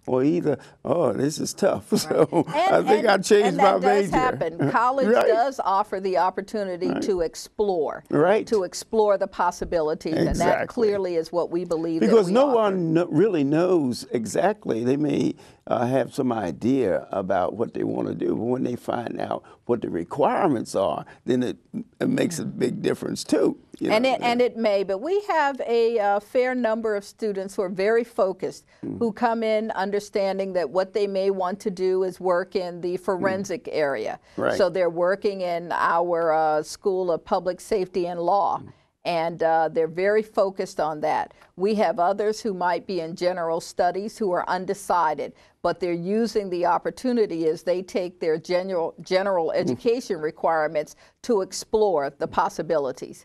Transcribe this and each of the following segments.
or either, oh, this is tough. Right. So I think I changed my major. And that does happen. College Right. does offer the opportunity Right. to explore, Right. to explore the possibilities, and that clearly is what we believe. Because that we no offer. one really knows exactly. They may have some idea about what they want to do, but when they find out what the requirements are, then it makes a big difference too. You know? And it may, but we have a fair number of students who are very focused, who come in understanding that what they may want to do is work in the forensic area. Right. So they're working in our School of Public Safety and Law. And they're very focused on that. We have others who might be in general studies who are undecided, but they're using the opportunity as they take their general education requirements to explore the possibilities.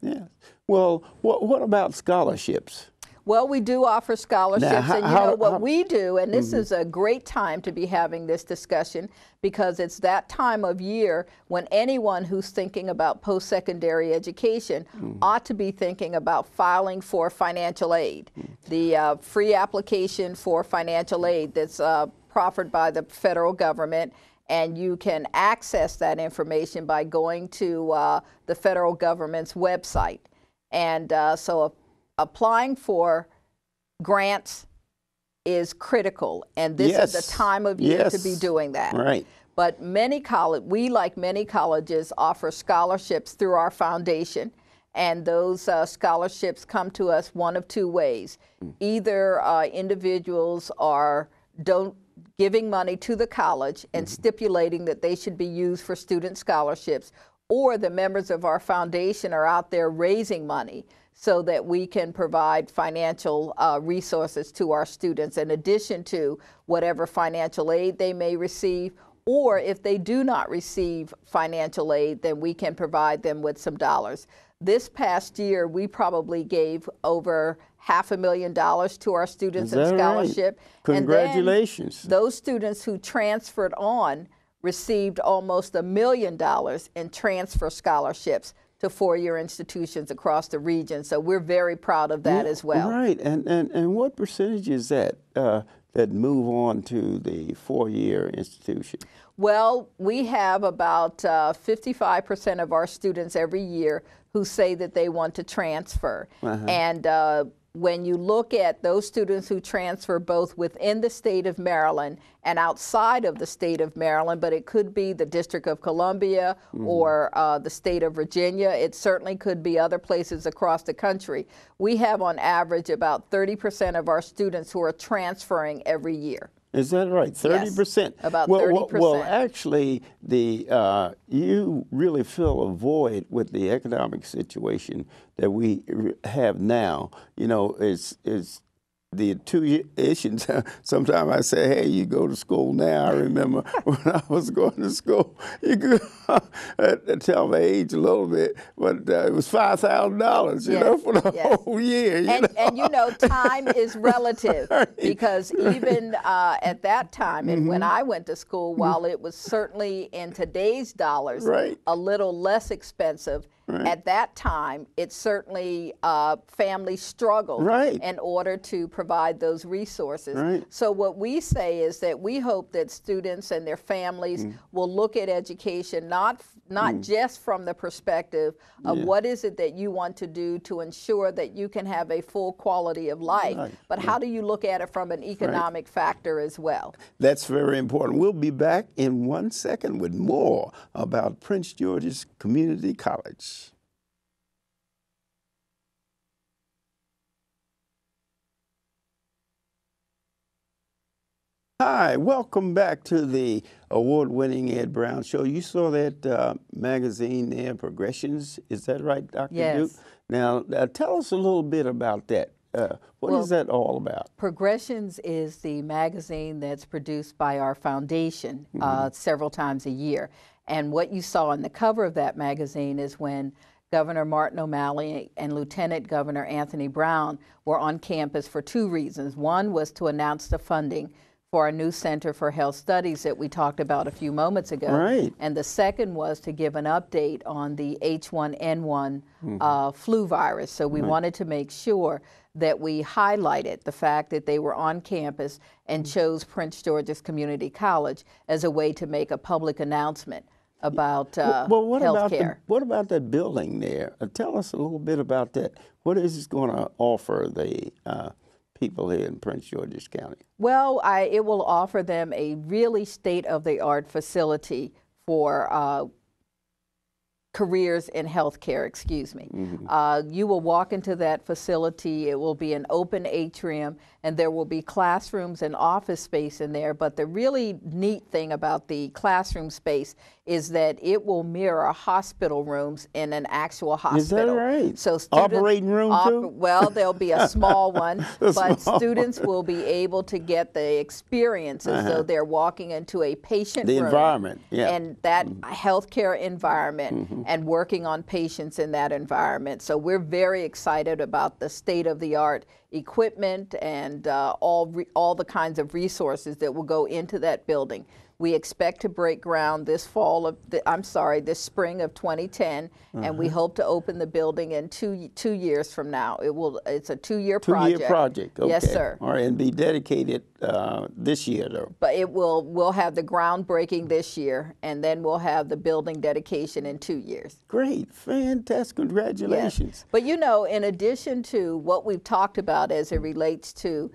Yeah. Well, what about scholarships? Well, we do offer scholarships, Now, and you know what we do, and this is a great time to be having this discussion because it's that time of year when anyone who's thinking about post-secondary education ought to be thinking about filing for financial aid. The free application for financial aid that's proffered by the federal government, and you can access that information by going to the federal government's website. And so applying for grants is critical, and this is the time of year to be doing that. Right. But we, like many colleges, offer scholarships through our foundation, and those scholarships come to us one of two ways. Either individuals are giving money to the college and stipulating that they should be used for student scholarships, or the members of our foundation are out there raising money so that we can provide financial resources to our students in addition to whatever financial aid they may receive, or if they do not receive financial aid, then we can provide them with some dollars. This past year, we probably gave over $500,000 to our students in scholarship. Right? Congratulations. And then those students who transferred on received almost $1 million in transfer scholarships to four-year institutions across the region. So we're very proud of that as well. Right, and what percentage is that that move on to the four-year institution? Well, we have about 55% of our students every year who say that they want to transfer. And when you look at those students who transfer both within the state of Maryland and outside of the state of Maryland, but it could be the District of Columbia or the state of Virginia, it certainly could be other places across the country, we have on average about 30% of our students who are transferring every year. Is that right? 30%? Yes, about 30%. Well, actually, you really fill a void with the economic situation that we have now. You know, it's the tuition. Sometimes I say, hey, you go to school now. I remember when I was going to school, you could tell my age a little bit, but it was $5,000, you know, for the whole year. And you know, time is relative because even at that time, and when I went to school, while it was certainly in today's dollars a little less expensive, at that time, it certainly families struggled in order to provide those resources. So what we say is that we hope that students and their families will look at education not just from the perspective of what is it that you want to do to ensure that you can have a full quality of life, but how do you look at it from an economic factor as well? That's very important. We'll be back in 1 second with more about Prince George's Community College. Hi, welcome back to the award-winning Ed Brown Show. You saw that magazine there, Progressions. Is that right, Dr. Duke? Now, tell us a little bit about that. What is that all about? Progressions is the magazine that's produced by our foundation several times a year. And what you saw on the cover of that magazine is when Governor Martin O'Malley and Lieutenant Governor Anthony Brown were on campus for two reasons. One was to announce the funding for our new Center for Health Studies that we talked about a few moments ago. Right. And the second was to give an update on the H1N1 flu virus. So we wanted to make sure that we highlighted the fact that they were on campus and chose Prince George's Community College as a way to make a public announcement about healthcare. What about that building there? Tell us a little bit about that. What is it going to offer the people here in Prince George's County? Well, it will offer them a really state-of-the-art facility for careers in healthcare, excuse me. You will walk into that facility. It will be an open atrium, and there will be classrooms and office space in there. But the really neat thing about the classroom space is that it will mirror hospital rooms in an actual hospital. Is that right? So operating room too? Well, there'll be a small one, but students will be able to get the experience as though they're walking into a patient room. The environment, yeah. And that healthcare environment and working on patients in that environment. So we're very excited about the state-of-the-art equipment and all the kinds of resources that will go into that building. We expect to break ground this spring of 2010, and we hope to open the building in two years from now. It's a 2-year project. 2-year project, okay. Yes, sir. All right, and be dedicated this year, though. But we'll have the groundbreaking this year, and then we'll have the building dedication in 2 years. Great, fantastic, congratulations. Yes. But you know, in addition to what we've talked about as it relates to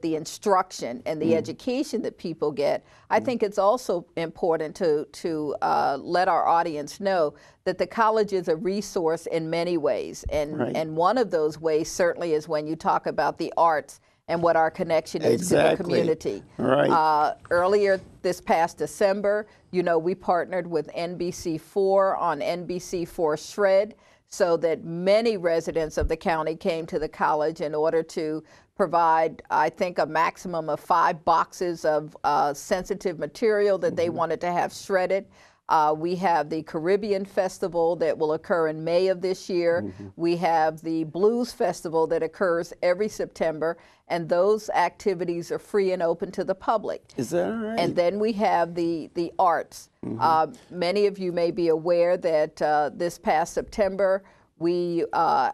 the instruction and the education that people get, I think it's also important to let our audience know that the college is a resource in many ways. And one of those ways certainly is when you talk about the arts and what our connection is to the community. Right. Earlier this past December, you know, we partnered with NBC4 on NBC4 Shred, so that many residents of the county came to the college in order to provide, I think, a maximum of 5 boxes of sensitive material that they wanted to have shredded. We have the Caribbean Festival that will occur in May of this year. We have the Blues Festival that occurs every September, and those activities are free and open to the public. Is that right? And then we have the arts. Many of you may be aware that this past September, we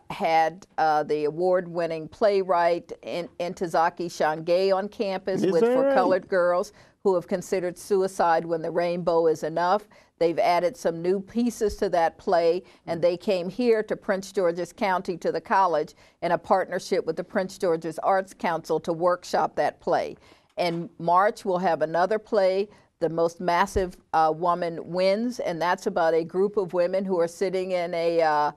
had the award-winning playwright Ntozake Shange on campus for colored girls who have considered suicide when the rainbow is enough. They've added some new pieces to that play, and they came here to Prince George's County to the college in a partnership with the Prince George's Arts Council to workshop that play. In March, we'll have another play, The Most Massive Woman Wins, and that's about a group of women who are sitting in a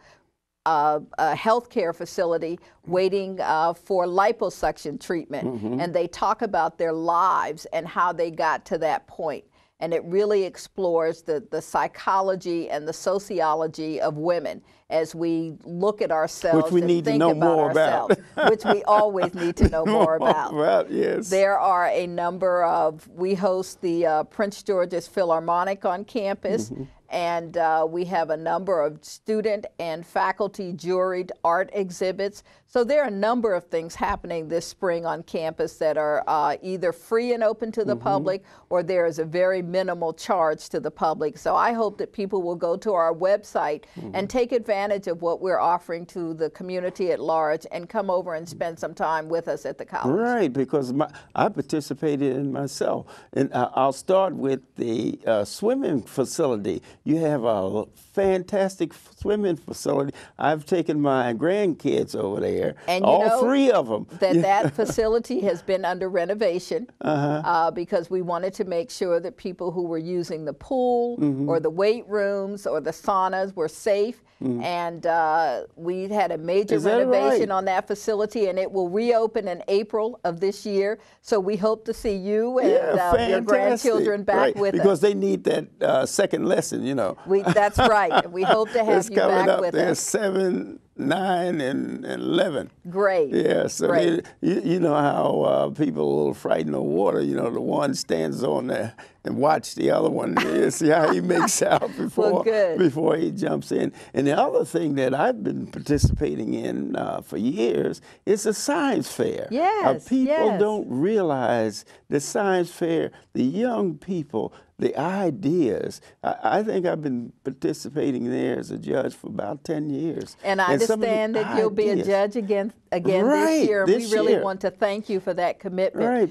healthcare facility waiting for liposuction treatment. And they talk about their lives and how they got to that point. And it really explores the psychology and the sociology of women as we look at ourselves and think about ourselves, which we always need to know more about. Yes. There are a number of, we host the Prince George's Philharmonic on campus, and we have a number of student and faculty juried art exhibits. So there are a number of things happening this spring on campus that are either free and open to the public, or there is a very minimal charge to the public. So I hope that people will go to our website and take advantage of what we're offering to the community at large and come over and spend some time with us at the college. Right, because I participated in myself. And I'll start with the swimming facility. You have a fantastic swimming facility. I've taken my grandkids over there, and all 3 of them. That facility has been under renovation because we wanted to make sure that people who were using the pool or the weight rooms or the saunas were safe. And we had a major renovation on that facility, and it will reopen in April of this year. So we hope to see you and your grandchildren back with us. Because they need that second lesson, you know. That's right. We hope to have you back with us. There's 7 9 and 11. Great. Yeah, so Great. you know how people are a little frightened of water. You know, the one stands on there and watch the other one. See how he makes out before good. before he jumps in. And the other thing that I've been participating in for years is the science fair. Yes, People yes. don't realize the science fair, the young people, the ideas. I think I've been participating there as a judge for about 10 years. And I some of the understand that you'll be a ideas- judge again Right, this year. And we this really year. want to thank you for that commitment. Right.